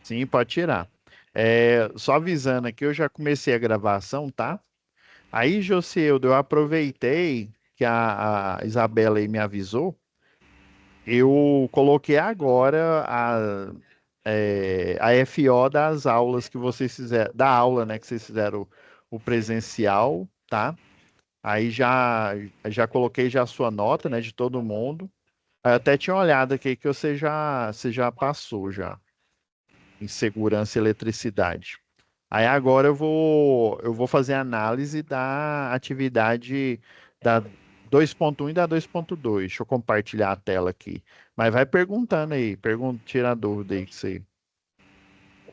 Sim, pode tirar. É, só avisando aqui, eu já comecei a gravação, tá? Aí, Joseudo, eu aproveitei que a Isabela aí me avisou. Eu coloquei agora a FO das aulas que vocês fizeram, da aula, né, que vocês fizeram o presencial, tá? Aí já coloquei já a sua nota, né, de todo mundo. Aí eu até tinha olhado aqui que você já passou já em segurança e eletricidade. Aí agora eu vou fazer análise da atividade da 2.1 e da 2.2. Deixa eu compartilhar a tela aqui. Mas vai perguntando aí, tira a dúvida aí que você.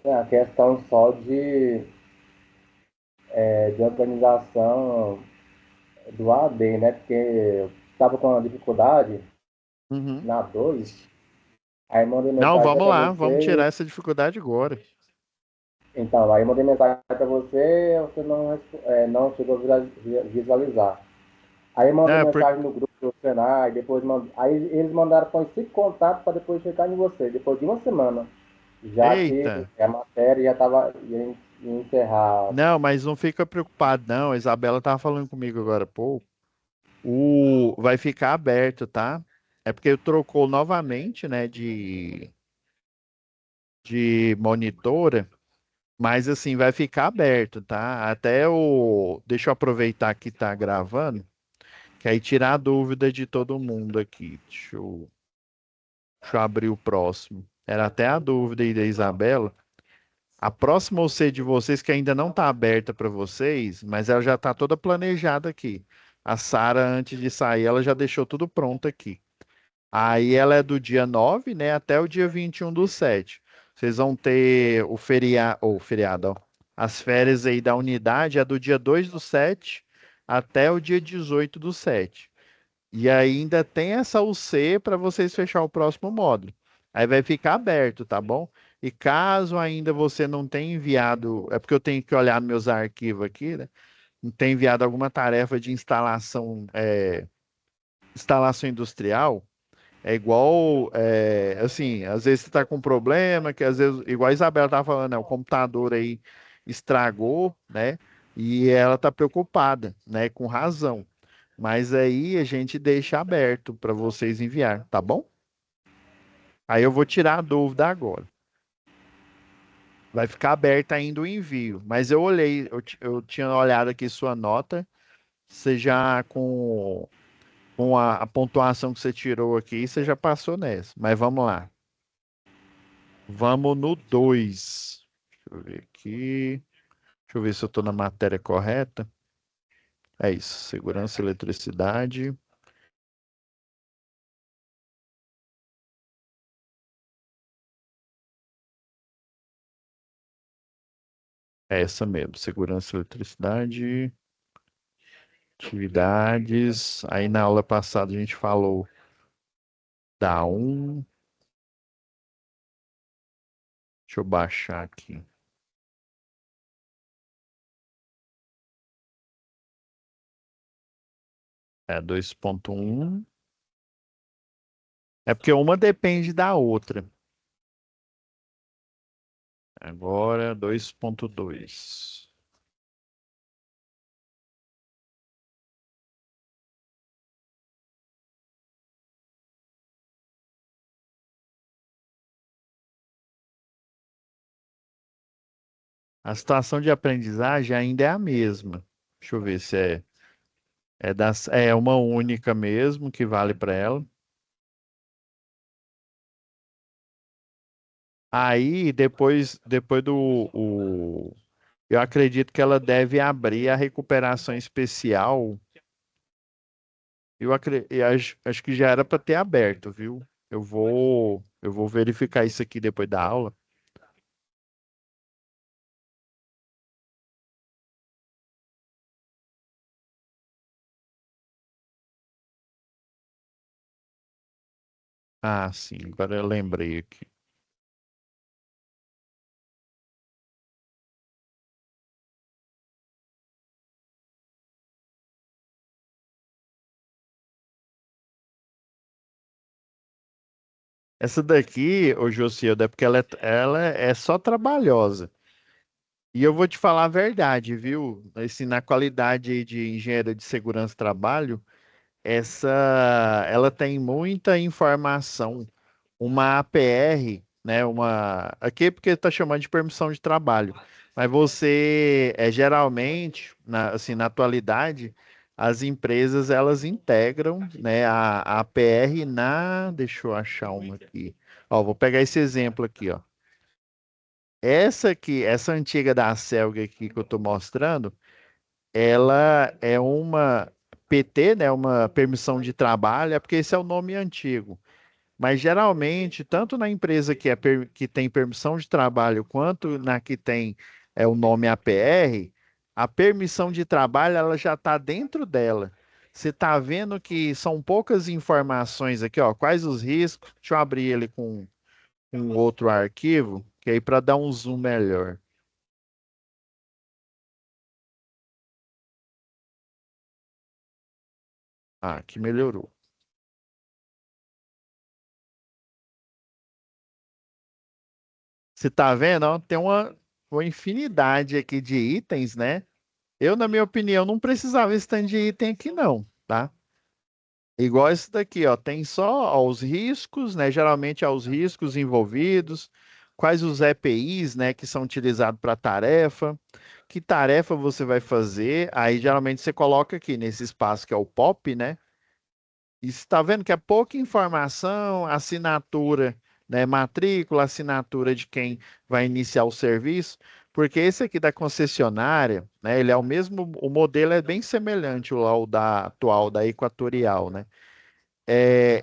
É a questão só de organização do AD, né? Porque eu estava com uma dificuldade Uhum. na 2, aí mandei Não, mensagem vamos para lá, vamos você. tirar essa dificuldade agora. Então, aí mandei mensagem para você, você não chegou a visualizar. Aí mandei É, por... mensagem no grupo do Senai, aí eles mandaram com 5 contatos para depois chegar em você, depois de uma semana, já que Eita. a matéria já estava ia encerrar. Não, mas não fica preocupado, não. A Isabela tava falando comigo agora, pô. Vai ficar aberto, tá? É porque trocou novamente, né, de monitora. Mas assim, vai ficar aberto, tá? Até o. Deixa eu aproveitar que tá gravando, que aí tirar a dúvida de todo mundo aqui. Deixa eu abrir o próximo. Era até a dúvida aí da Isabela. A próxima OC de vocês, que ainda não tá aberta para vocês, mas ela já tá toda planejada aqui. A Sara, antes de sair, ela já deixou tudo pronto aqui. Aí ela é do dia 9, né, até o dia 21 do 7. Vocês vão ter o feriado, ó. As férias aí da unidade é do dia 2 do 7 até o dia 18 do 7. E ainda tem essa UC para vocês fechar o próximo módulo. Aí vai ficar aberto, tá bom? E caso ainda você não tenha enviado, é porque eu tenho que olhar meus arquivos aqui, né? Não tem enviado alguma tarefa de instalação industrial, é igual, assim, às vezes você tá com um problema, que às vezes, igual a Isabela tava falando, né, o computador aí estragou, né, e ela tá preocupada, né, com razão. Mas aí a gente deixa aberto para vocês enviar, tá bom? Aí eu vou tirar a dúvida agora. Vai ficar aberto ainda o envio, mas eu olhei, eu tinha olhado aqui sua nota, você já com a pontuação que você tirou aqui, você já passou nessa. Mas vamos lá. Vamos no 2. Deixa eu ver aqui. Deixa eu ver se eu estou na matéria correta. É isso. Segurança e eletricidade. É essa mesmo. Segurança e eletricidade. Atividades. Aí na aula passada a gente falou da um. Deixa eu baixar aqui. É 2.1. É porque uma depende da outra. Agora 2.2. A situação de aprendizagem ainda é a mesma. Deixa eu ver se é uma única mesmo que vale para ela. Aí, depois eu acredito que ela deve abrir a recuperação especial. Eu acho que já era para ter aberto, viu? Eu vou verificar isso aqui depois da aula. Ah, sim, agora eu lembrei aqui. Essa daqui, ô Josilda, é porque ela é só trabalhosa. E eu vou te falar a verdade, viu? Assim, na qualidade de engenheiro de segurança do trabalho, ela tem muita informação. Uma APR, né? Aqui é porque está chamando de permissão de trabalho. Mas você, geralmente, assim, na atualidade, as empresas elas integram, né, a APR deixa eu achar uma aqui. Ó, vou pegar esse exemplo aqui, ó. Essa aqui, essa antiga da Celg aqui que eu estou mostrando, ela é uma PT, né, uma permissão de trabalho, é porque esse é o nome antigo. Mas geralmente, tanto na empresa que tem permissão de trabalho, quanto na que tem o nome APR, a permissão de trabalho ela já está dentro dela. Você está vendo que são poucas informações aqui, ó. Quais os riscos? Deixa eu abrir ele com um outro arquivo, que aí para dar um zoom melhor. Ah, aqui melhorou. Você está vendo? Ó, tem uma infinidade aqui de itens, né? Eu, na minha opinião, não precisava esse tanto de item aqui, não, tá? Igual esse daqui, ó, tem só ó, os riscos, né? Geralmente os riscos envolvidos, quais os EPIs, né, que são utilizados para tarefa, que tarefa você vai fazer. Aí geralmente você coloca aqui nesse espaço que é o POP, né? E você está vendo que é pouca informação, assinatura, né? Matrícula, assinatura de quem vai iniciar o serviço, porque esse aqui da concessionária, né? Ele é o mesmo, o modelo é bem semelhante ao da atual, da Equatorial, né?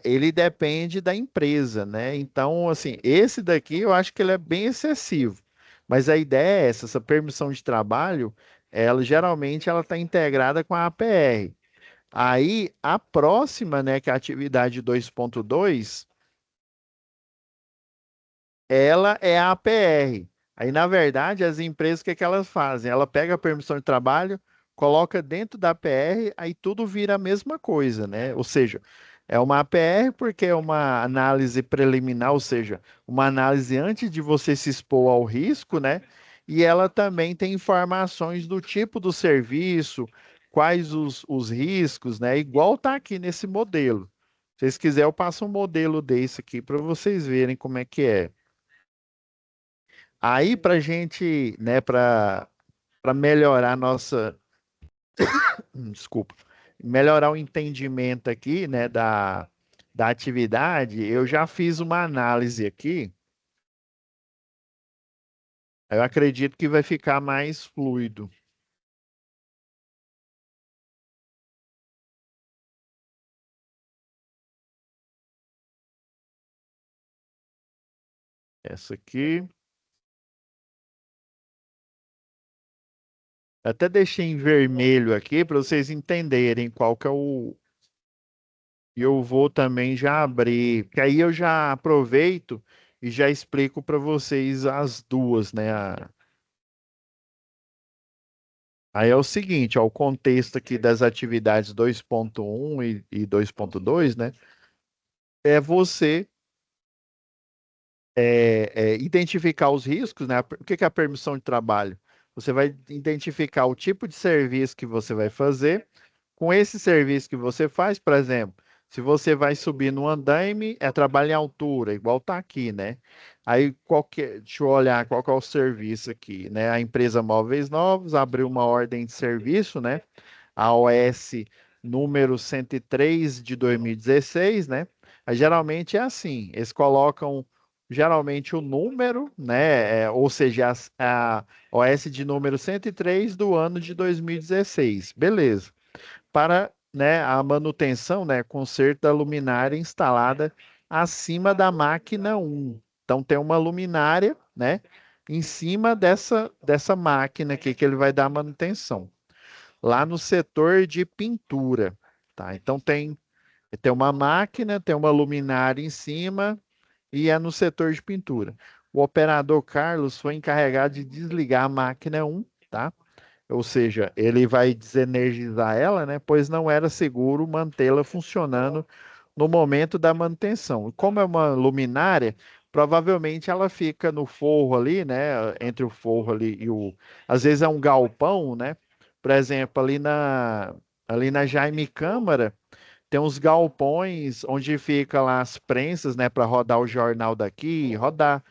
Ele depende da empresa, né? Então, assim, esse daqui eu acho que ele é bem excessivo. Mas a ideia é essa permissão de trabalho, ela geralmente ela está integrada com a APR. Aí, a próxima, né, que é a atividade 2.2, ela é a APR. Aí, na verdade, as empresas, o que que elas fazem? Ela pega a permissão de trabalho, coloca dentro da APR, aí tudo vira a mesma coisa, né? Ou seja, é uma APR porque é uma análise preliminar, ou seja, uma análise antes de você se expor ao risco, né? E ela também tem informações do tipo do serviço, quais os riscos, né? Igual tá aqui nesse modelo. Se vocês quiserem, eu passo um modelo desse aqui para vocês verem como é que é. Aí, para gente, né, para melhorar nossa, desculpa, melhorar o entendimento aqui, né, da atividade, eu já fiz uma análise aqui. Eu acredito que vai ficar mais fluido. Essa aqui, até deixei em vermelho aqui para vocês entenderem qual que é o. E eu vou também já abrir, que aí eu já aproveito e já explico para vocês as duas, né? Aí é o seguinte, ó, o contexto aqui das atividades 2.1 e 2.2, né? É você identificar os riscos, né? O que que é a permissão de trabalho? Você vai identificar o tipo de serviço que você vai fazer. Com esse serviço que você faz, por exemplo, se você vai subir no andaime, é trabalho em altura, igual tá aqui, né? Aí, deixa eu olhar qual que é o serviço aqui, né? A empresa Móveis Novos abriu uma ordem de serviço, né? A OS número 103 de 2016, né? Aí, geralmente é assim, eles colocam geralmente o número, né? Ou seja, a OS de número 103 do ano de 2016. Beleza. Para, né, a manutenção, né, conserto da luminária instalada acima da máquina 1. Então tem uma luminária, né, em cima dessa máquina aqui que ele vai dar manutenção lá no setor de pintura, tá? Então tem uma máquina, tem uma luminária em cima e é no setor de pintura. O operador Carlos foi encarregado de desligar a máquina 1, tá? Ou seja, ele vai desenergizar ela, né? Pois não era seguro mantê-la funcionando no momento da manutenção. Como é uma luminária, provavelmente ela fica no forro ali, né? Entre o forro ali e o. Às vezes é um galpão, né? Por exemplo, ali na Jaime Câmara, tem uns galpões onde fica lá as prensas, né? Para rodar o jornal daqui, rodar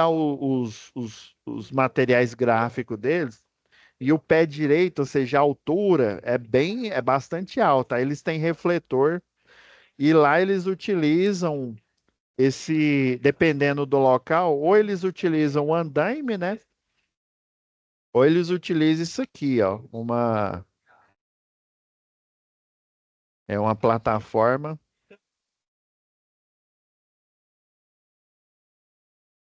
os materiais gráficos deles. E o pé direito, ou seja, a altura é bastante alta. Aí eles têm refletor e lá eles utilizam dependendo do local, ou eles utilizam o andaime, né? Ou eles utilizam isso aqui, ó, uma plataforma,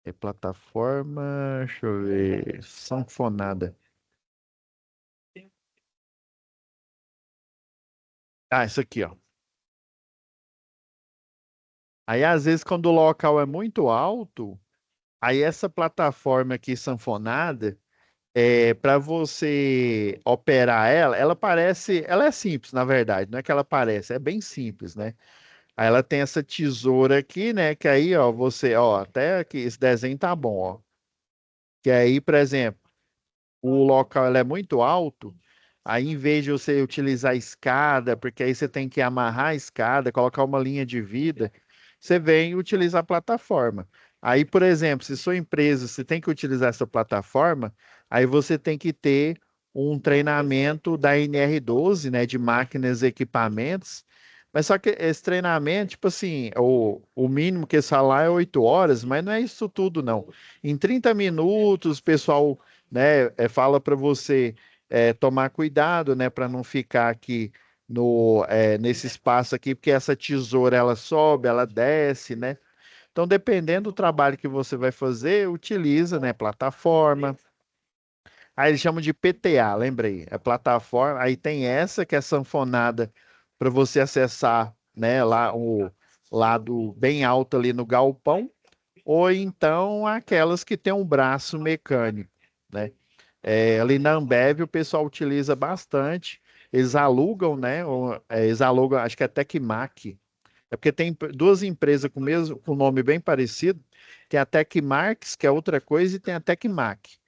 deixa eu ver, sanfonada. Ah, isso aqui, ó. Aí às vezes quando o local é muito alto, aí essa plataforma aqui sanfonada, para você operar ela é simples, na verdade, não é que ela parece, é bem simples, né? Aí ela tem essa tesoura aqui, né? Que aí, ó, até que esse desenho tá bom, ó. Que aí, por exemplo, o local ele é muito alto, aí em vez de você utilizar a escada, porque aí você tem que amarrar a escada, colocar uma linha de vida, você vem e utiliza a plataforma. Aí, por exemplo, se sua empresa você tem que utilizar essa plataforma, aí você tem que ter um treinamento da NR12, né, de máquinas e equipamentos. Mas só que esse treinamento, tipo assim, o mínimo que eles falam lá é 8 horas, mas não é isso tudo, não. Em 30 minutos, o pessoal, né, fala para você tomar cuidado, né, para não ficar aqui nesse espaço aqui, porque essa tesoura ela sobe, ela desce, né? Então, dependendo do trabalho que você vai fazer, utiliza, né, plataforma. Aí eles chamam de PTA, lembrei, é plataforma. Aí tem essa que é sanfonada para você acessar, né, lá o lado bem alto ali no galpão, ou então aquelas que tem um braço mecânico, né? Ali na Ambev o pessoal utiliza bastante. Eles alugam, né? Eles alugam, acho que é Tecmac. É porque tem duas empresas com nome bem parecido. Tem a Tecmarx, que é outra coisa, e tem a Tecmac.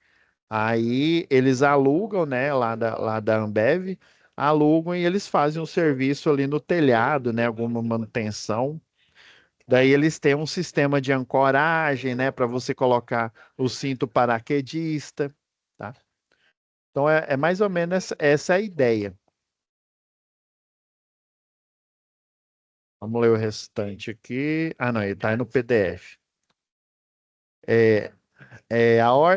Aí eles alugam, né? Lá da Ambev, alugam e eles fazem um serviço ali no telhado, né? Alguma manutenção. Daí eles têm um sistema de ancoragem, né? Para você colocar o cinto paraquedista, tá? Então é mais ou menos essa a ideia. Vamos ler o restante aqui. Ah, não, ele está aí no PDF. É,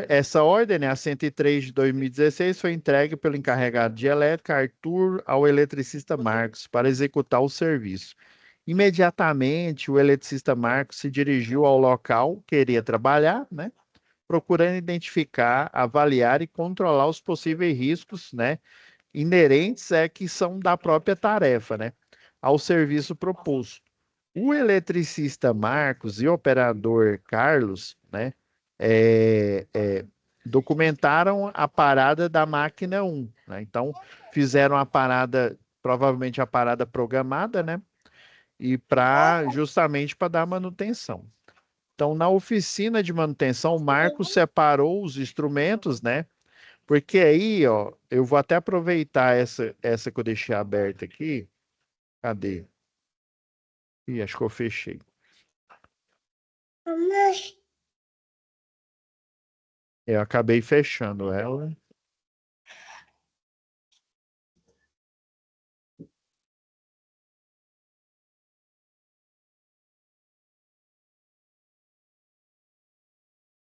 essa ordem, né, a 103 de 2016, foi entregue pelo encarregado de elétrica, Arthur, ao eletricista Marcos, para executar o serviço. Imediatamente, o eletricista Marcos se dirigiu ao local que iria trabalhar, né, procurando identificar, avaliar e controlar os possíveis riscos, né, inerentes que são da própria tarefa, né, ao serviço proposto. O eletricista Marcos e o operador Carlos, né, é, é, documentaram a parada da máquina 1, né? Então, fizeram a parada, provavelmente a parada programada, né? E justamente para dar manutenção. Então, na oficina de manutenção, o Marcos separou os instrumentos, né? Porque aí, ó, eu vou até aproveitar essa que eu deixei aberta aqui. Cadê? Ih, acho que eu fechei. Eu acabei fechando ela.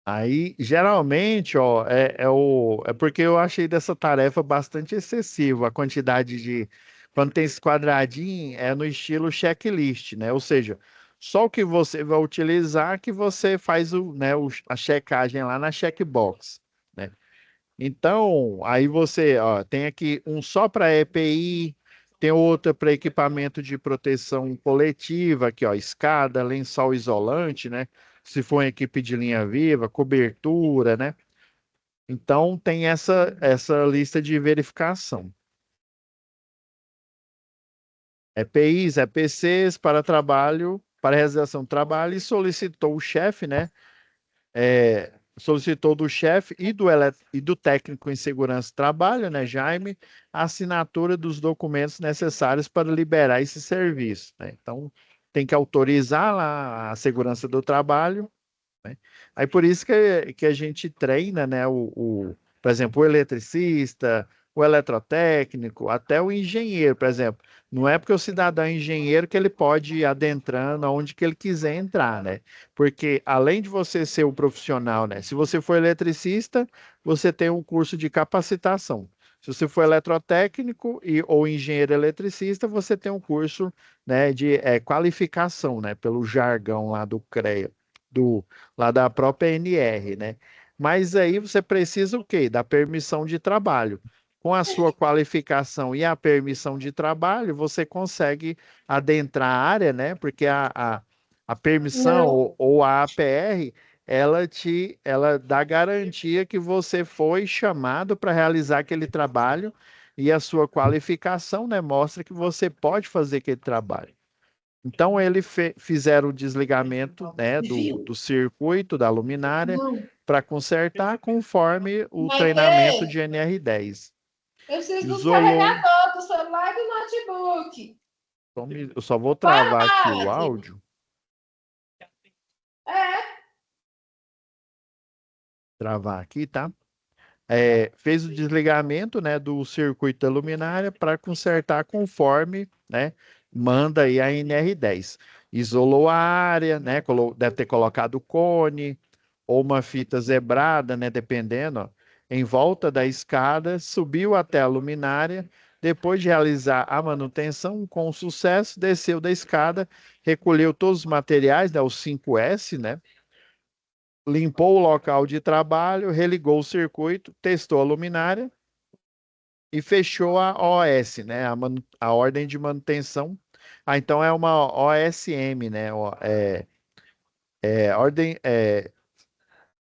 Aí, geralmente, ó, é porque eu achei dessa tarefa bastante excessiva, a quantidade de. Quando tem esse quadradinho, é no estilo checklist, né? Ou seja, só o que você vai utilizar que você faz a checagem lá na checkbox, né? Então, aí você, ó, tem aqui um só para EPI, tem outra para equipamento de proteção coletiva, aqui, ó, escada, lençol isolante, né? Se for em equipe de linha viva, cobertura, né? Então, tem essa lista de verificação. EPIs, EPCs para trabalho, para realização do trabalho, e solicitou o chefe, né? Solicitou do chefe e do técnico em segurança do trabalho, né, Jaime, a assinatura dos documentos necessários para liberar esse serviço, né? Então, tem que autorizar lá a segurança do trabalho, né? Aí por isso que a gente treina, né, por exemplo, o eletricista, o eletrotécnico, até o engenheiro, por exemplo. Não é porque o cidadão é engenheiro que ele pode ir adentrando aonde que ele quiser entrar, né? Porque além de você ser o profissional, né? Se você for eletricista, você tem um curso de capacitação. Se você for eletrotécnico ou engenheiro eletricista, você tem um curso, né, de qualificação, né, pelo jargão lá do CREA, do lá da própria NR, né? Mas aí você precisa o quê? Da permissão de trabalho. Com a sua qualificação e a permissão de trabalho, você consegue adentrar a área, né? Porque a permissão Não, ou a APR, ela dá garantia que você foi chamado para realizar aquele trabalho e a sua qualificação, né, mostra que você pode fazer aquele trabalho. Então, fizeram o desligamento, né, viu? do circuito, da luminária, Não. para consertar conforme o Vai treinamento ter. de NR10. Eu preciso dos Isolou. carregadores do celular e do notebook. Eu só vou travar aqui o Pode. áudio, É. travar aqui, tá? Fez o desligamento, né, do circuito da luminária para consertar conforme, né, manda aí a NR10. Isolou a área, né, deve ter colocado cone ou uma fita zebrada, né, dependendo, ó, em volta da escada, subiu até a luminária, depois de realizar a manutenção com sucesso, desceu da escada, recolheu todos os materiais, né, os 5S, né, limpou o local de trabalho, religou o circuito, testou a luminária e fechou a OS, né? A ordem de manutenção. Ah, então é uma OSM, né? É ordem, é,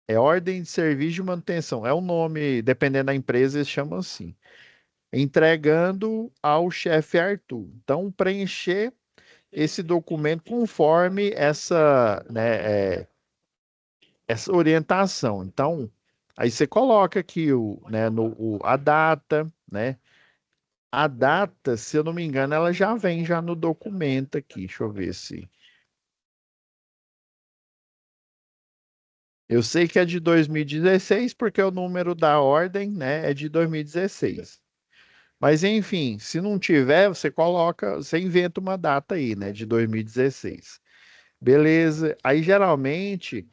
é ordem de serviço de manutenção. É um nome, dependendo da empresa, eles chamam assim. Entregando ao chefe Arthur. Então, preencher esse documento conforme essa orientação. Então, aí você coloca aqui a data, né? A data, se eu não me engano, ela já vem já no documento aqui. Deixa eu ver se. Eu sei que é de 2016, porque o número da ordem, né, é de 2016. Mas enfim, se não tiver, você inventa uma data aí, né, de 2016. Beleza. Aí geralmente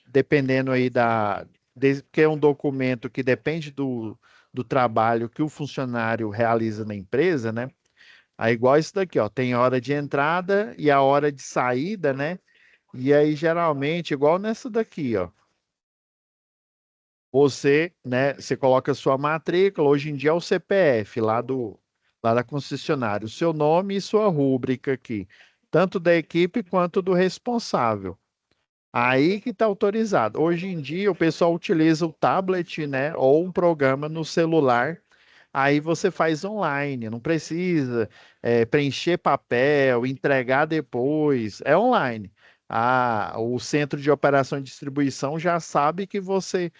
dependendo aí que é um documento que depende do trabalho que o funcionário realiza na empresa, né? Aí igual isso daqui, ó, tem hora de entrada e a hora de saída, né? E aí geralmente, igual nessa daqui, ó, você coloca a sua matrícula, hoje em dia é o CPF lá da concessionária, o seu nome e sua rúbrica aqui, tanto da equipe quanto do responsável. Aí que está autorizado. Hoje em dia, o pessoal utiliza o tablet, né, ou um programa no celular. Aí você faz online, não precisa preencher papel, entregar depois. É online. O centro de operação e distribuição já sabe que você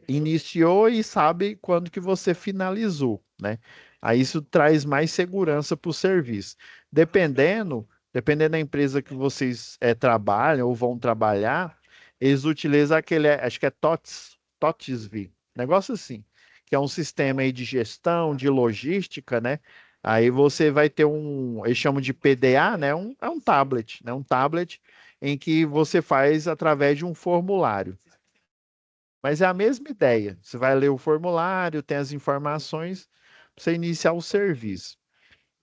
iniciou e sabe quando que você finalizou, né? Aí isso traz mais segurança para o serviço. Dependendo da empresa que vocês trabalham ou vão trabalhar, eles utilizam aquele, acho que é TOTSV, negócio assim, que é um sistema aí de gestão, de logística, né? Aí você vai ter eles chamam de PDA, né? É um tablet, né? Um tablet em que você faz através de um formulário. Mas é a mesma ideia. Você vai ler o formulário, tem as informações para você iniciar o serviço.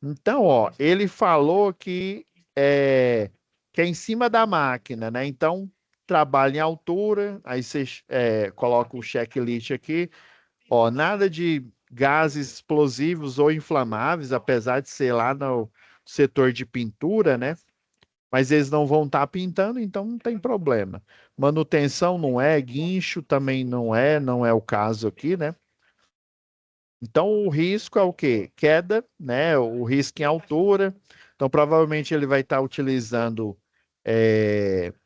Então, ó, ele falou que é em cima da máquina, né? Então, trabalha em altura, aí você coloca o checklist aqui, ó, nada de gases explosivos ou inflamáveis, apesar de ser lá no setor de pintura, né? Mas eles não vão estar pintando, então não tem problema. Manutenção não é, guincho também não é o caso aqui, né? Então, o risco é o quê? Queda, né? O risco em altura. Então, provavelmente ele vai estar utilizando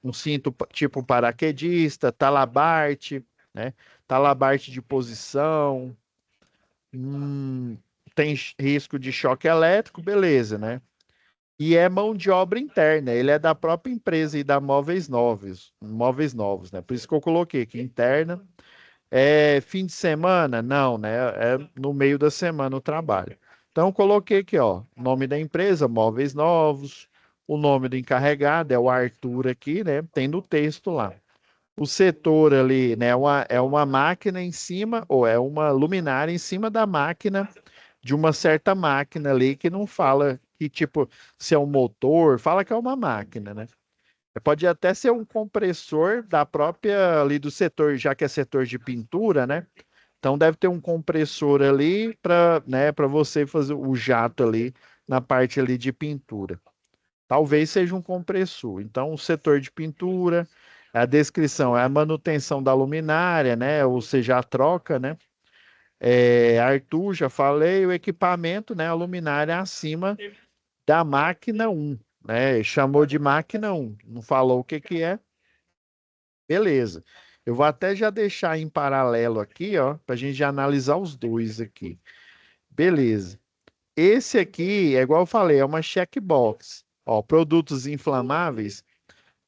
um cinto tipo paraquedista, talabarte, né? Talabarte de posição. Tem risco de choque elétrico, beleza, né? E é mão de obra interna, ele é da própria empresa e da móveis novos, né? Por isso que eu coloquei aqui interna. É fim de semana? Não, né? É no meio da semana o trabalho. Então, eu coloquei aqui, ó, nome da empresa, Móveis Novos, o nome do encarregado é o Arthur aqui, né? Tem no texto lá. O setor ali, né? É uma máquina em cima, ou é uma luminária em cima da máquina, de uma certa máquina ali, que não fala que, tipo, se é um motor, fala que é uma máquina, né? Pode até ser um compressor da própria ali do setor, já que é setor de pintura, né? Então deve ter um compressor ali para, né, para você fazer o jato ali na parte ali de pintura. Talvez seja um compressor. Então, o setor de pintura, a descrição é a manutenção da luminária, né? Ou seja, a troca, né? Arthur, já falei, o equipamento, né? A luminária acima da máquina um, né? Chamou de máquina um, não falou o que que é. Beleza. Eu vou até já deixar em paralelo aqui, ó, para a gente já analisar os dois aqui. Beleza. Esse aqui, é igual eu falei, é uma checkbox. Ó, produtos inflamáveis.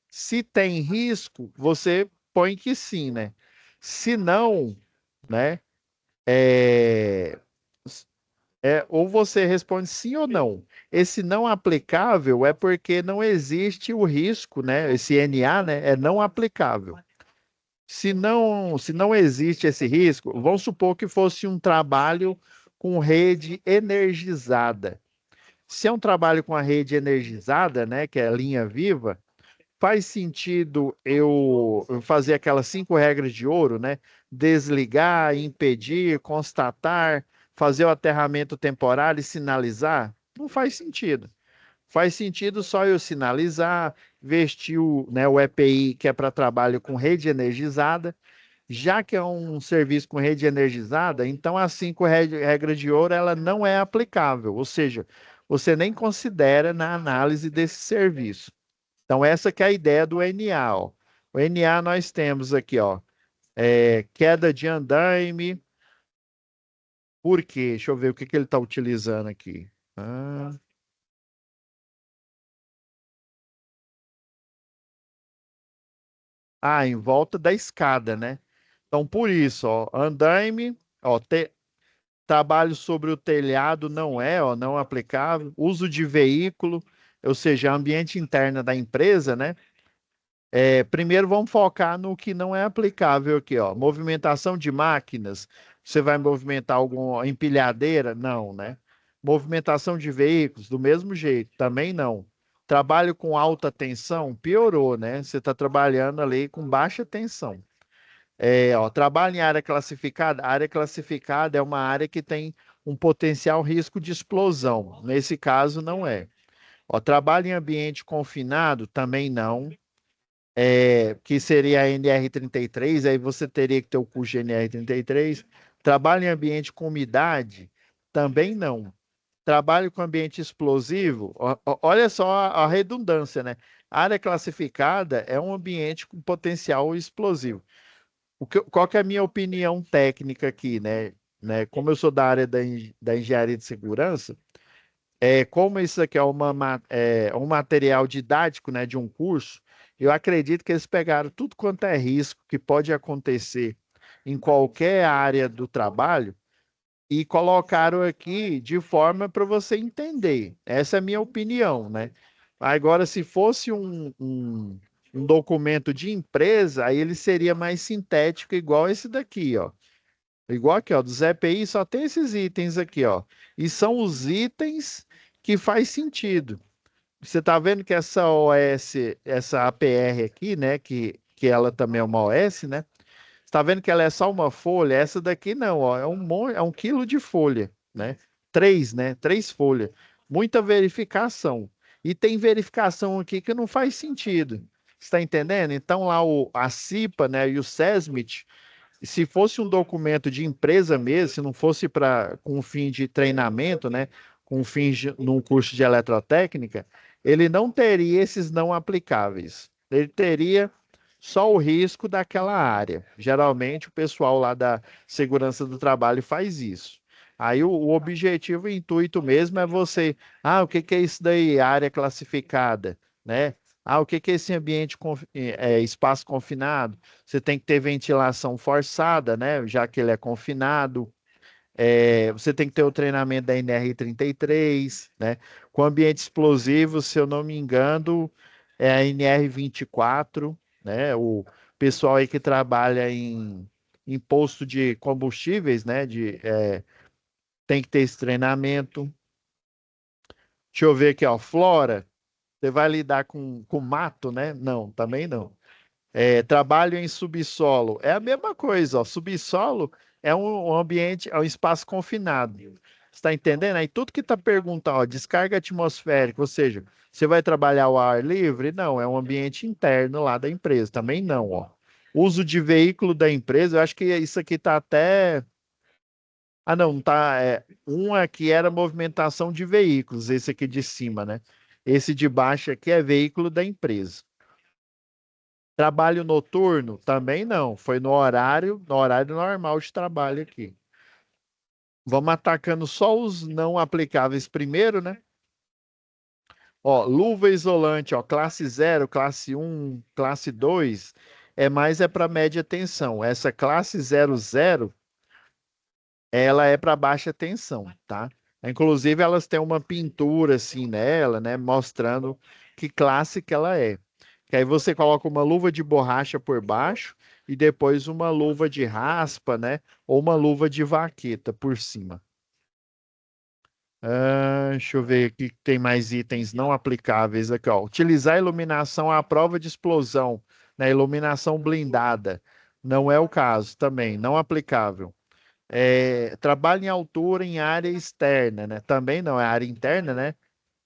Se tem risco, você põe que sim, né? Se não, né? É, ou você responde sim ou não. Esse não aplicável é porque não existe o risco, né? Esse NA, né? É não aplicável. Se não existe esse risco, vamos supor que fosse um trabalho com rede energizada. Se é um trabalho com a rede energizada, né, que é a linha viva, faz sentido eu fazer aquelas 5 regras de ouro, né? Desligar, impedir, constatar, fazer o aterramento temporário e sinalizar? Não faz sentido. Faz sentido só eu sinalizar, vestir né, o EPI, que é para trabalho com rede energizada. Já que é um serviço com rede energizada, então as 5 regras de ouro ela não é aplicável, ou seja, você nem considera na análise desse serviço. Então essa que é a ideia do NA. Ó. O NA nós temos aqui, ó, queda de andaime. Por quê? Deixa eu ver o que ele está utilizando aqui. Ah, em volta da escada, né? Então por isso, ó, andaime, ó, trabalho sobre o telhado não é, ó, não aplicável. Uso de veículo, ou seja, ambiente interno da empresa, né? Primeiro vamos focar no que não é aplicável aqui, ó. Movimentação de máquinas. Você vai movimentar alguma empilhadeira? Não, né? Movimentação de veículos, do mesmo jeito, também não. Trabalho com alta tensão, piorou, né? Você está trabalhando ali com baixa tensão. Ó, trabalho em área classificada. A área classificada é uma área que tem um potencial risco de explosão. Nesse caso, não é. Ó, trabalho em ambiente confinado, também não. Que seria a NR33, aí você teria que ter o curso de NR33. Trabalho em ambiente com umidade, também não. Trabalho com ambiente explosivo, olha só a redundância, né? A área classificada é um ambiente com potencial explosivo. Qual que é a minha opinião técnica aqui, né? Como eu sou da área da engenharia de segurança, como isso aqui é, um material didático, né, de um curso, eu acredito que eles pegaram tudo quanto é risco que pode acontecer em qualquer área do trabalho e colocaram aqui de forma para você entender. Essa é a minha opinião, né? Agora, se fosse um documento de empresa, aí ele seria mais sintético, igual esse daqui, ó. Igual aqui, ó, dos EPI só tem esses itens aqui, ó. E são os itens que faz sentido. Você tá vendo que essa OS, essa APR aqui, né, que ela também é uma OS, né? Você tá vendo que ela é só uma folha? Essa daqui não, ó, é um quilo de folha, né? 3, né? 3 folhas. Muita verificação. E tem verificação aqui que não faz sentido. Você está entendendo? Então lá a CIPA, né, e o SESMIT se fosse um documento de empresa mesmo, se não fosse com fim de treinamento, né, com fim num curso de eletrotécnica, ele não teria esses não aplicáveis. Ele teria só o risco daquela área. Geralmente o pessoal lá da segurança do trabalho faz isso. Aí o objetivo e intuito mesmo é você, o que que é isso daí? Área classificada, né? O que que é esse ambiente, espaço confinado? Você tem que ter ventilação forçada, né? Já que ele é confinado. Você tem que ter o treinamento da NR33, né? Com ambiente explosivo, se eu não me engano, é a NR24, né? O pessoal aí que trabalha em posto de combustíveis, né? Tem que ter esse treinamento. Deixa eu ver aqui, ó. Flora, você vai lidar com mato, né? Não, também não. Trabalho em subsolo. É a mesma coisa, ó. Subsolo é um ambiente, é um espaço confinado. Você está entendendo? Aí tudo que está perguntando, ó, descarga atmosférica, ou seja, você vai trabalhar ao ar livre? Não, é um ambiente interno lá da empresa. Também não, ó. Uso de veículo da empresa, eu acho que isso aqui está até. Ah, não, tá. Um aqui era movimentação de veículos, esse aqui de cima, né? Esse de baixo aqui é veículo da empresa. Trabalho noturno? Também não. Foi no horário normal de trabalho aqui. Vamos atacando só os não aplicáveis primeiro, né? Ó, luva isolante, ó, classe 0, classe 1, classe 2, é para média tensão. Essa classe 00, ela é para baixa tensão, tá? Inclusive, elas têm uma pintura assim nela, né, mostrando que classe que ela é. Que aí você coloca uma luva de borracha por baixo e depois uma luva de raspa, né? Ou uma luva de vaqueta por cima. Deixa eu ver aqui que tem mais itens não aplicáveis aqui, ó. Utilizar iluminação à prova de explosão, né? Iluminação blindada. Não é o caso também, não aplicável. Trabalho em altura em área externa, né? Também não, é área interna, né?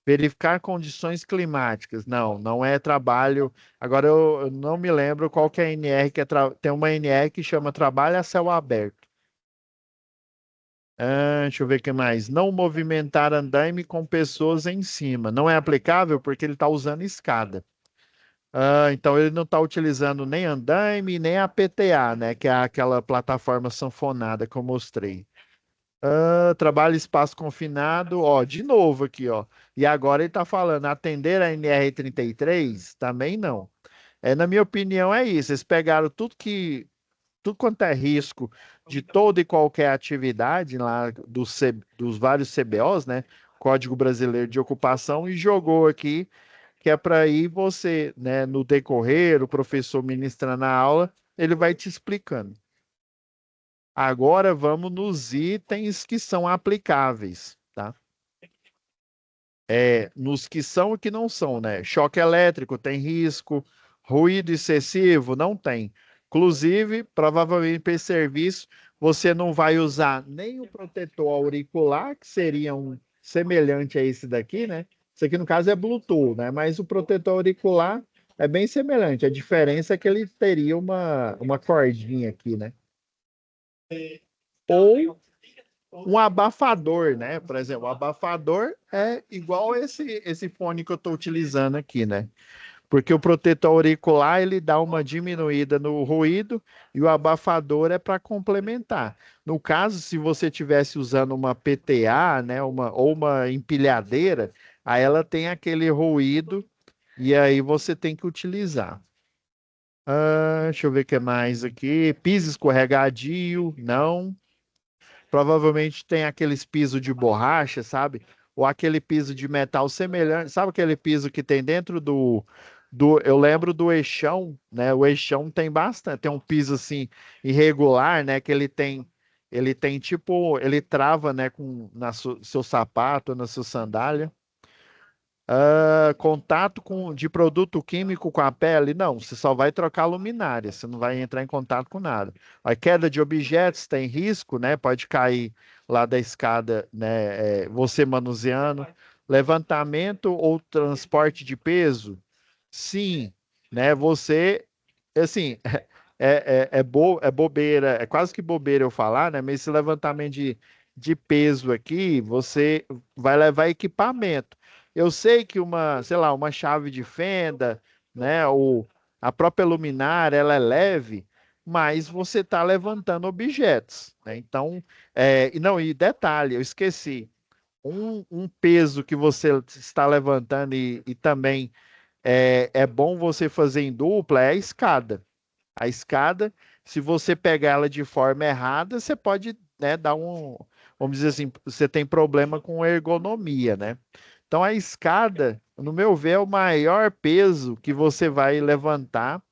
Verificar condições climáticas. Não, não é trabalho. Agora eu não me lembro qual que é a NR que tem uma NR que chama trabalho a céu aberto. Deixa eu ver o que mais. Não movimentar andaime com pessoas em cima. Não é aplicável porque ele está usando escada. Então ele não está utilizando nem andaime, nem a PTA, né? Que é aquela plataforma sanfonada que eu mostrei. Trabalho em espaço confinado, ó, de novo aqui, ó. E agora ele está falando atender a NR33? Também não. Na minha opinião, é isso. Eles pegaram tudo quanto é risco de toda e qualquer atividade lá dos vários CBOs, né? Código Brasileiro de Ocupação, e jogou aqui, que é para ir você, né, no decorrer, o professor ministrando a aula, ele vai te explicando. Agora vamos nos itens que são aplicáveis, tá? Nos que são e que não são, né? Choque elétrico tem risco, ruído excessivo não tem. Inclusive, provavelmente para esse serviço, você não vai usar nem o protetor auricular, que seria um semelhante a esse daqui, né? Isso aqui, no caso, é Bluetooth, né? Mas o protetor auricular é bem semelhante. A diferença é que ele teria uma cordinha aqui, né? Ou um abafador, né? Por exemplo, o abafador é igual esse fone que eu estou utilizando aqui, né? Porque o protetor auricular ele dá uma diminuída no ruído e o abafador é para complementar. No caso, se você tivesse usando uma PTA, né, ou uma empilhadeira, aí ela tem aquele ruído e aí você tem que utilizar. Deixa eu ver o que mais aqui. Piso escorregadio, não. Provavelmente tem aqueles pisos de borracha, sabe? Ou aquele piso de metal semelhante. Sabe aquele piso que tem dentro eu lembro do eixão, né? O eixão tem bastante. Tem um piso assim irregular, né? Que ele tem tipo. Ele trava, né? Seu sapato, na sua sandália. Contato de produto químico com a pele? Não, você só vai trocar a luminária, você não vai entrar em contato com nada. A queda de objetos tem risco, né? Pode cair lá da escada, né? Você manuseando. Levantamento ou transporte de peso? Sim, né? Você, assim, é bobeira, é quase que bobeira eu falar, né? Mas esse levantamento de peso aqui, você vai levar equipamento. Eu sei que sei lá, uma chave de fenda, né? Ou a própria luminária, ela é leve, mas você está levantando objetos, né? Então, e não, e detalhe, eu esqueci. Um peso que você está levantando e também é bom você fazer em dupla é a escada. A escada, se você pegar ela de forma errada, você pode, né, dar vamos dizer assim, você tem problema com ergonomia, né? Então a escada, no meu ver, é o maior peso que você vai levantar,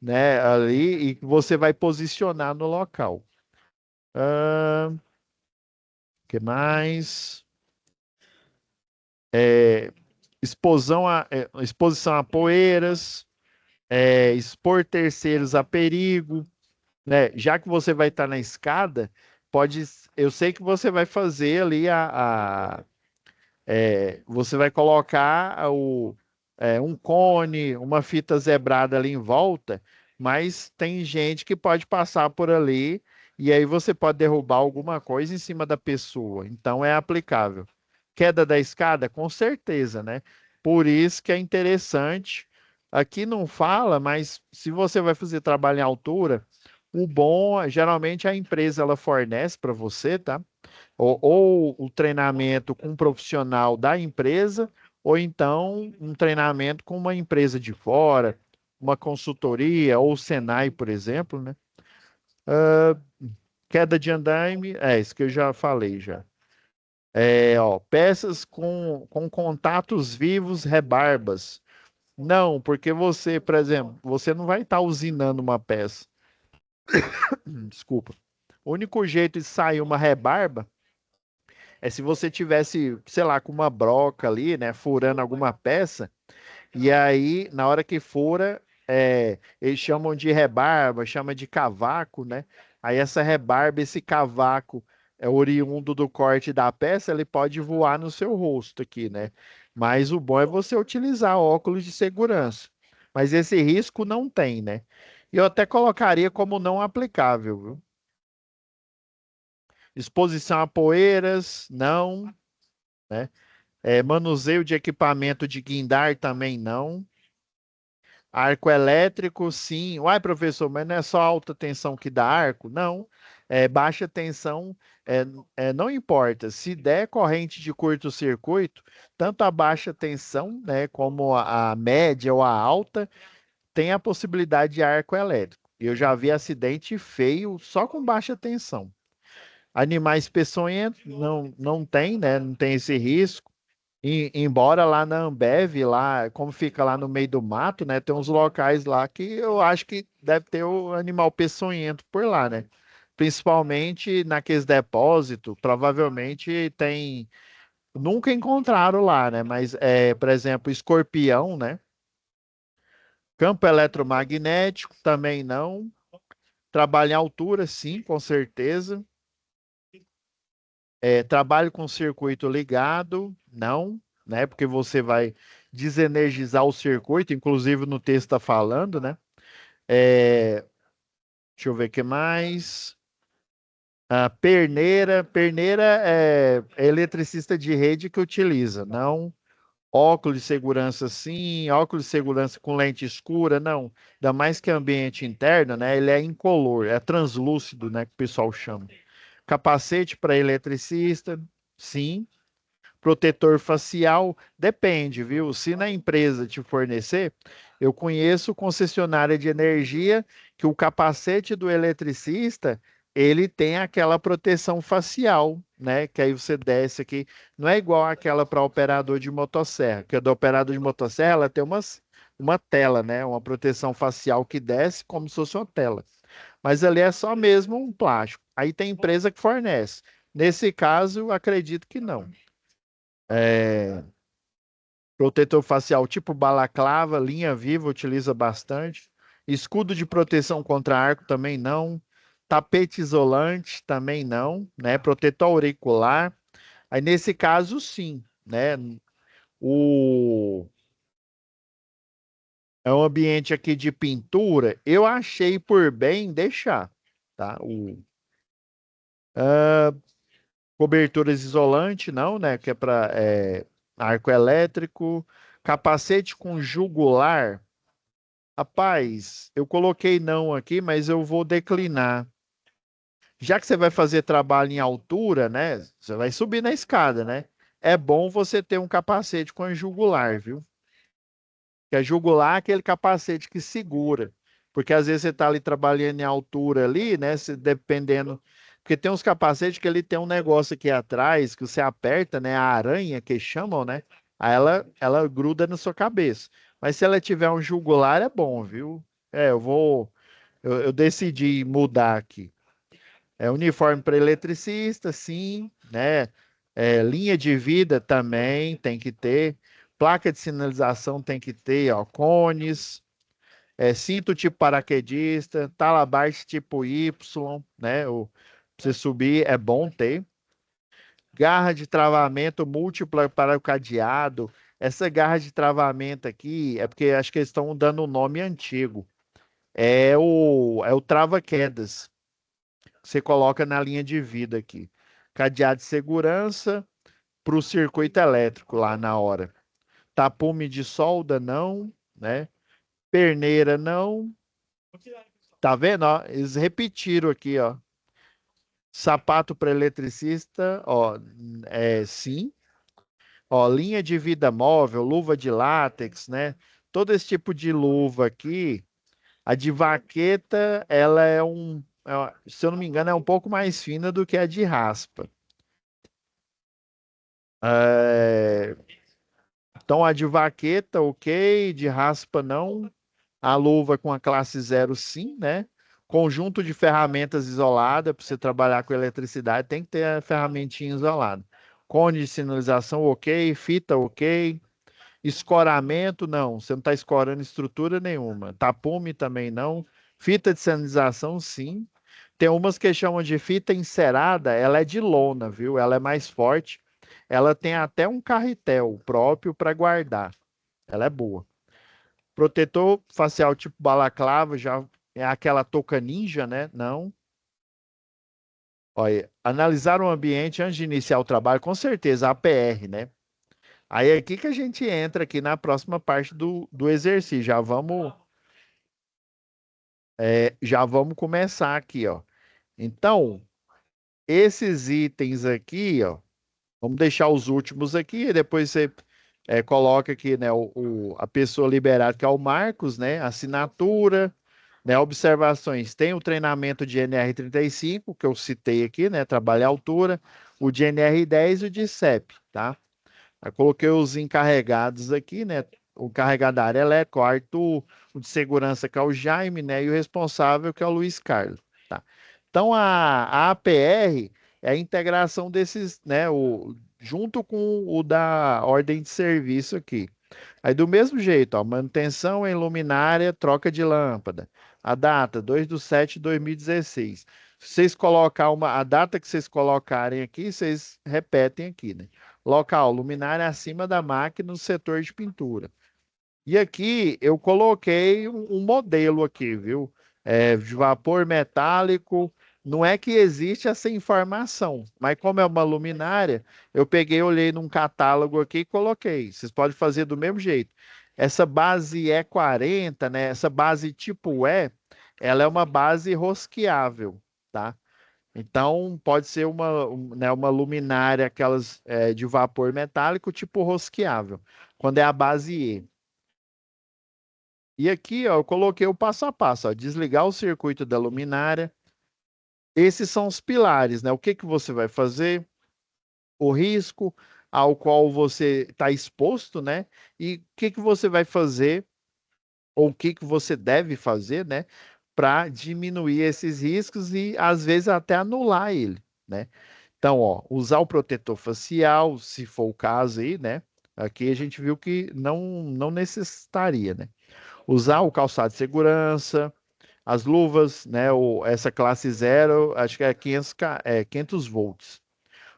né, ali e que você vai posicionar no local. Que mais? É, exposição a poeiras, expor terceiros a perigo, né? Já que você vai estar na escada, pode, eu sei que você vai fazer ali você vai colocar um cone, uma fita zebrada ali em volta, mas tem gente que pode passar por ali e aí você pode derrubar alguma coisa em cima da pessoa. Então é aplicável. Queda da escada, com certeza, né? Por isso que é interessante. Aqui não fala, mas se você vai fazer trabalho em altura, o bom, geralmente a empresa ela fornece para você, tá? Ou o treinamento com um profissional da empresa, ou então um treinamento com uma empresa de fora, uma consultoria, ou o Senai, por exemplo, né? Queda de andaime, isso que eu já falei já. Ó, peças com contatos vivos, rebarbas. Não, porque você, por exemplo, você não vai estar usinando uma peça. Desculpa. O único jeito de sair uma rebarba é se você tivesse, sei lá, com uma broca ali, né, furando alguma peça, e aí, na hora que fura, eles chamam de rebarba, chama de cavaco, né? Aí essa rebarba, esse cavaco é oriundo do corte da peça, ele pode voar no seu rosto aqui, né? Mas o bom é você utilizar óculos de segurança. Mas esse risco não tem, né? E eu até colocaria como não aplicável, viu? Exposição a poeiras, não, né? Manuseio de equipamento de guindar também não. Arco elétrico, sim. Uai, professor, mas não é só alta tensão que dá arco? Não. Baixa tensão, é, não importa. Se der corrente de curto-circuito, tanto a baixa tensão, né, como a média ou a alta, tem a possibilidade de arco elétrico. Eu já vi acidente feio só com baixa tensão. Animais peçonhentos, não tem, né? Não tem esse risco. Embora lá na Ambev, lá, como fica lá no meio do mato, né? Tem uns locais lá que eu acho que deve ter o animal peçonhento por lá, né? Principalmente naqueles depósitos, provavelmente tem. Nunca encontraram lá, né? Mas, por exemplo, escorpião, né? Campo eletromagnético também não. Trabalho em altura, sim, com certeza. Trabalho com circuito ligado, não, né? Porque você vai desenergizar o circuito, inclusive no texto está falando, né? É, deixa eu ver o que mais. Perneira é eletricista de rede que utiliza, não. Óculos de segurança, sim. Óculos de segurança com lente escura, não. Ainda mais que ambiente interno, né? Ele é incolor, é translúcido, né? Que o pessoal chama. Capacete para eletricista, sim. Protetor facial, depende, viu? Se na empresa te fornecer, eu conheço concessionária de energia que o capacete do eletricista, ele tem aquela proteção facial, né? Que aí você desce aqui, não é igual aquela para operador de motosserra, que a do operador de motosserra, ela tem uma tela, né? Uma proteção facial que desce como se fosse uma tela. Mas ali é só mesmo um plástico. Aí tem empresa que fornece. Nesse caso, acredito que não. É, protetor facial tipo balaclava, linha viva utiliza bastante. Escudo de proteção contra arco também não. Tapete isolante também não, né? Protetor auricular. Aí nesse caso sim, né? O É um ambiente aqui de pintura. Eu achei por bem deixar, tá? Coberturas isolante, não, né? Que é para arco elétrico. Capacete com jugular. Rapaz, eu coloquei não aqui, mas eu vou declinar. Já que você vai fazer trabalho em altura, né? Você vai subir na escada, né? É bom você ter um capacete com jugular, viu? Que é jugular é aquele capacete que segura. Porque às vezes você está ali trabalhando em altura ali, né? Dependendo. Porque tem uns capacetes que ele tem um negócio aqui atrás que você aperta, né? A aranha que chamam, né? Aí ela gruda na sua cabeça. Mas se ela tiver um jugular, é bom, viu? Eu vou. Eu decidi mudar aqui. É uniforme para eletricista, sim, né? Linha de vida também tem que ter. Placa de sinalização tem que ter, ó, cones, cinto tipo paraquedista, talabarte tipo Y, né? Pra você subir é bom ter. Garra de travamento múltipla para o cadeado. Essa garra de travamento aqui é porque acho que eles estão dando um nome antigo. É o trava-quedas que você coloca na linha de vida aqui. Cadeado de segurança para o circuito elétrico lá na hora. Tapume de solda, não, né? Perneira, não. Tá vendo, ó? Eles repetiram aqui, ó. Sapato para eletricista, ó, sim. Ó, linha de vida móvel, luva de látex, né? Todo esse tipo de luva aqui. A de vaqueta, ela se eu não me engano, é um pouco mais fina do que a de raspa. É, Então, a de vaqueta, ok. De raspa, não. A luva com a classe zero, sim, né? Conjunto de ferramentas isolada, para você trabalhar com eletricidade, tem que ter a ferramentinha isolada. Cone de sinalização, ok. Fita, ok. Escoramento, não. Você não está escorando estrutura nenhuma. Tapume também não. Fita de sinalização, sim. Tem umas que chamam de fita encerada, ela é de lona, viu? Ela é mais forte. Ela tem até um carretel próprio para guardar. Ela é boa. Protetor facial tipo balaclava, já é aquela touca ninja, né? Não. Olha, analisar o ambiente antes de iniciar o trabalho, com certeza, APR, né? Aí é aqui que a gente entra aqui na próxima parte do exercício. Já vamos começar aqui, ó. Então, esses itens aqui, ó, vamos deixar os últimos aqui, e depois você coloca aqui, né, a pessoa liberada, que é o Marcos, né, assinatura, né, observações. Tem o treinamento de NR35, que eu citei aqui, né, trabalho à altura, o de NR10 e o de CEP, tá? Eu coloquei os encarregados aqui, né, o encarregado da área elétrica, o Arthur, o de segurança, que é o Jaime, né, e o responsável, que é o Luiz Carlos, tá? Então, a APR é a integração desses, né, junto com o da ordem de serviço aqui. Aí, do mesmo jeito, ó, manutenção em luminária, troca de lâmpada. A data, 2/7/2016. Se vocês colocar a data que vocês colocarem aqui, vocês repetem aqui, né? Local, luminária acima da máquina no setor de pintura. E aqui eu coloquei um modelo aqui, viu? De vapor metálico. Não é que existe essa informação, mas como é uma luminária, eu peguei, olhei num catálogo aqui e coloquei. Vocês podem fazer do mesmo jeito. Essa base E40, né? Essa base tipo ela é uma base rosqueável, tá? Então pode ser né, uma luminária, aquelas de vapor metálico tipo rosqueável, quando é a base E. E aqui, ó, eu coloquei o passo a passo, ó, desligar o circuito da luminária. Esses são os pilares, né? O que que você vai fazer? O risco ao qual você está exposto, né? E o que que você vai fazer, ou o que que você deve fazer, né? Para diminuir esses riscos e, às vezes, até anular ele, né? Então, ó, usar o protetor facial, se for o caso aí, né? Aqui a gente viu que não necessitaria, né? Usar o calçado de segurança, as luvas, né? Essa classe zero, acho que é 500 volts.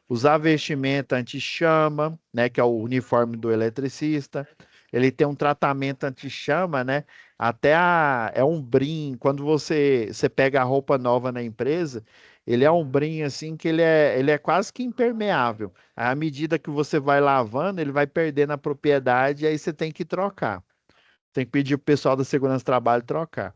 Usar vestimenta anti-chama, né? Que é o uniforme do eletricista. ele tem um tratamento anti-chama, né? É um brim, quando você pega a roupa nova na empresa, ele é um brim assim que ele é quase que impermeável. À medida que você vai lavando, ele vai perdendo a propriedade e aí você tem que trocar. Tem que pedir para o pessoal da segurança do trabalho trocar.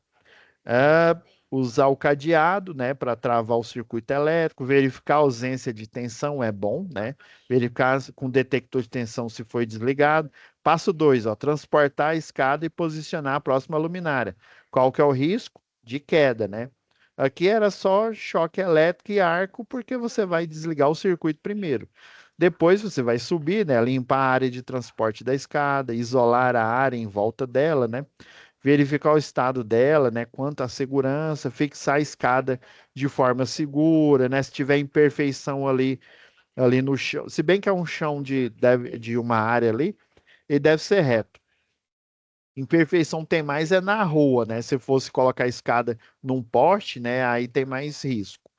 É, usar o cadeado, né, para travar o circuito elétrico, verificar a ausência de tensão é bom, né? Verificar com detector de tensão se foi desligado. Passo 2, ó, transportar a escada e posicionar a próxima luminária. Qual que é o risco? De queda, né? Aqui era só choque elétrico e arco, porque você vai desligar o circuito primeiro. Depois você vai subir, né, limpar a área de transporte da escada, isolar a área em volta dela, né? Verificar o estado dela, né, quanto à segurança, fixar a escada de forma segura, né, se tiver imperfeição ali no chão, se bem que é um chão de uma área ali, ele deve ser reto. Imperfeição tem mais é na rua, né? Se fosse colocar a escada num poste, né, aí tem mais risco.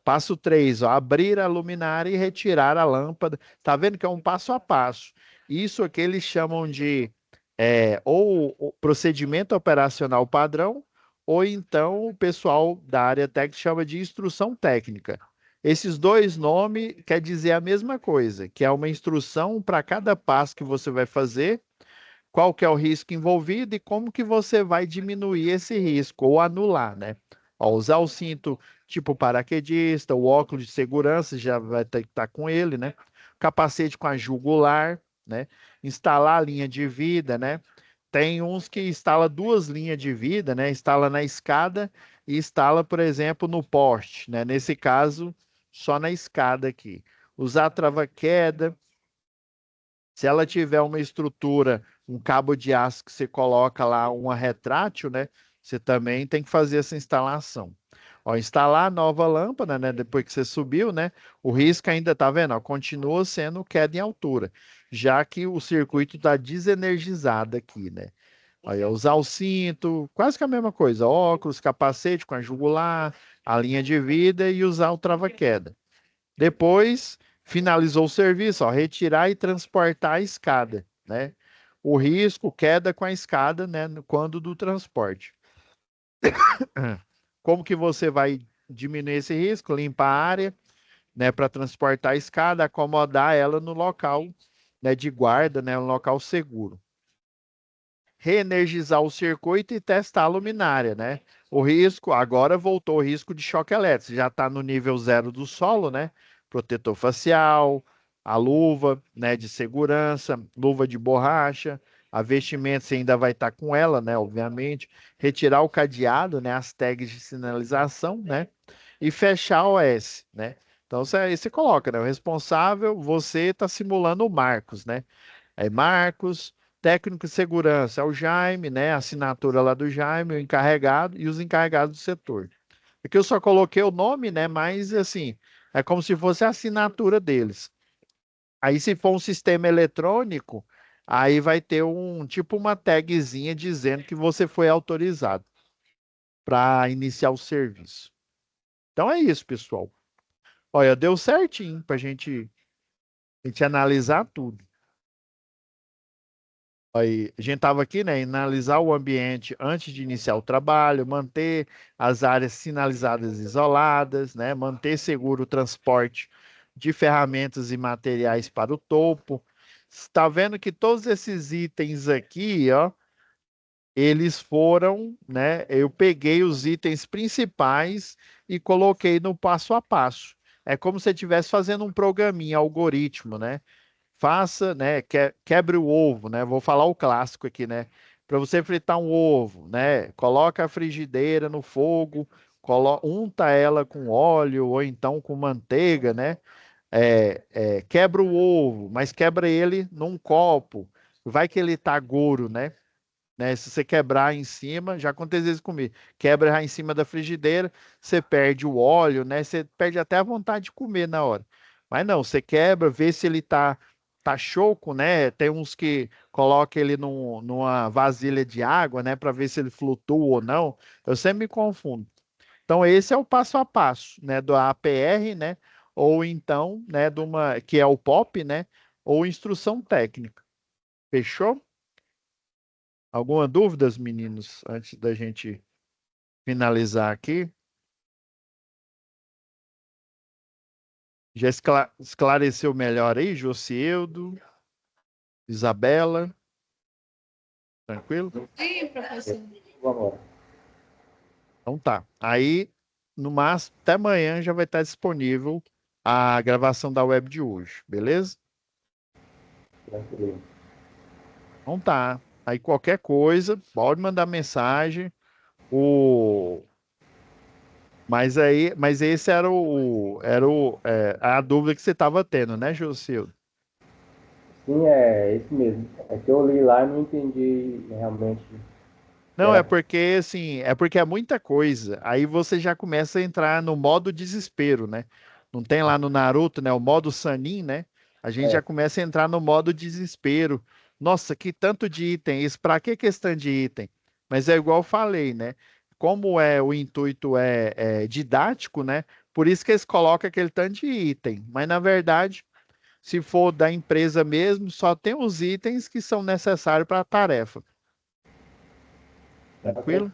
Passo 3, ó, abrir a luminária e retirar a lâmpada. Tá vendo que é um passo a passo. Isso aqui eles chamam de ou o procedimento operacional padrão, ou então o pessoal da área técnica chama de instrução técnica. Esses dois nomes quer dizer a mesma coisa, que é uma instrução para cada passo que você vai fazer, qual que é o risco envolvido e como que você vai diminuir esse risco ou anular, né? Ó, usar o cinto tipo paraquedista, o óculos de segurança já vai ter que estar com ele, né? Capacete com a jugular, né? Instalar a linha de vida, né? Tem uns que instala duas linhas de vida, né? Instala na escada e instala, por exemplo, no poste, né? Nesse caso, só na escada aqui. Usar trava-queda, se ela tiver uma estrutura, um cabo de aço que você coloca lá, uma retrátil, né? Você também tem que fazer essa instalação. Ó, instalar a nova lâmpada, né? Depois que você subiu, né? O risco ainda tá vendo? Ó, continua sendo queda em altura, já que o circuito está desenergizado aqui, né? Aí, ó, usar o cinto, quase que a mesma coisa, óculos, capacete com a jugular, a linha de vida e usar o trava-queda. Depois, finalizou o serviço, ó, retirar e transportar a escada, né? O risco, queda com a escada, né, quando do transporte. Como que você vai diminuir esse risco? Limpar a área, né, para transportar a escada, acomodar ela no local, né, de guarda, né, um local seguro. Reenergizar o circuito e testar a luminária, né? O risco, agora voltou o risco de choque elétrico, já está no nível zero do solo, né? Protetor facial, a luva, né, de segurança, luva de borracha, a vestimenta você ainda vai estar com ela, né, obviamente. Retirar o cadeado, né, as tags de sinalização, né? E fechar a OS, né? Então você coloca, né? O responsável, você está simulando o Marcos, né? Aí Marcos, técnico de segurança, é o Jaime, né? A assinatura lá do Jaime, o encarregado e os encarregados do setor. Aqui eu só coloquei o nome, né? Mas assim, é como se fosse a assinatura deles. Aí, se for um sistema eletrônico, aí vai ter um tipo uma tagzinha dizendo que você foi autorizado para iniciar o serviço. Então é isso, pessoal. Olha, deu certinho para a gente analisar tudo. Aí, a gente estava aqui, né, em analisar o ambiente antes de iniciar o trabalho, manter as áreas sinalizadas isoladas, né, manter seguro o transporte de ferramentas e materiais para o topo. Está vendo que todos esses itens aqui, ó, eles foram, né, eu peguei os itens principais e coloquei no passo a passo. É como se você estivesse fazendo um programinha, algoritmo, né? Faça, né, quebre o ovo, né? Vou falar o clássico aqui, né? Para você fritar um ovo, né? Coloca a frigideira no fogo, unta ela com óleo ou então com manteiga, né? Quebra o ovo, mas quebra ele num copo. Vai que ele tá goro, né? Se você quebrar em cima, já aconteceu isso comigo. Quebra em cima da frigideira, você perde o óleo, né? Você perde até a vontade de comer na hora. Mas não, você quebra, vê se ele tá choco, né? Tem uns que colocam ele numa vasilha de água, né, para ver se ele flutua ou não. Eu sempre me confundo. Então esse é o passo a passo, né, do APR, né? Ou então, né, que é o POP, né? Ou instrução técnica. Fechou? Alguma dúvida, meninos, antes da gente finalizar aqui? Já esclareceu melhor aí, Josieldo, Isabela? Tranquilo? Sim, professor. Vamos lá. Então tá. Aí, no máximo, até amanhã já vai estar disponível a gravação da web de hoje, beleza? Tranquilo. Então tá. Aí qualquer coisa, pode mandar mensagem. O... mas esse a dúvida que você estava tendo, né, José? Sim, é isso mesmo. É que eu li lá e não entendi realmente. Não, é Era, porque assim, é porque é muita coisa. Aí você já começa a entrar no modo desespero, né? Não tem lá no Naruto, né, o modo Sanin, né? A gente já é, começa a entrar no modo desespero. Nossa, que tanto de item, isso para que questão de item? Mas é igual eu falei, né? Como o intuito é didático, né? Por isso que eles colocam aquele tanto de item. Mas na verdade, se for da empresa mesmo, só tem os itens que são necessários para a tarefa. tá tranquilo. Tranquilo?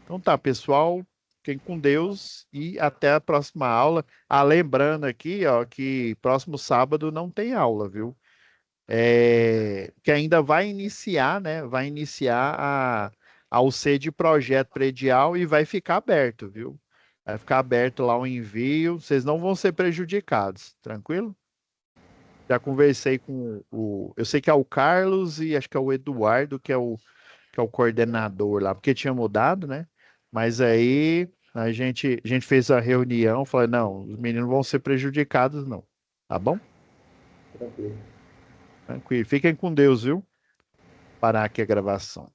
Então tá, pessoal, fiquem com Deus e até a próxima aula. Ah, lembrando aqui, ó, que próximo sábado não tem aula, viu? Que ainda vai iniciar, né? Vai iniciar a UC de projeto predial e vai ficar aberto, viu? Vai ficar aberto lá o envio, vocês não vão ser prejudicados, tranquilo? Já conversei com eu sei que é o Carlos e acho que é o Eduardo, que é o coordenador lá, porque tinha mudado, né? Mas aí a gente fez a reunião, falei, não, os meninos vão ser prejudicados, não. Tá bom? Tranquilo. Tranquilo. Fiquem com Deus, viu? Parar aqui a gravação.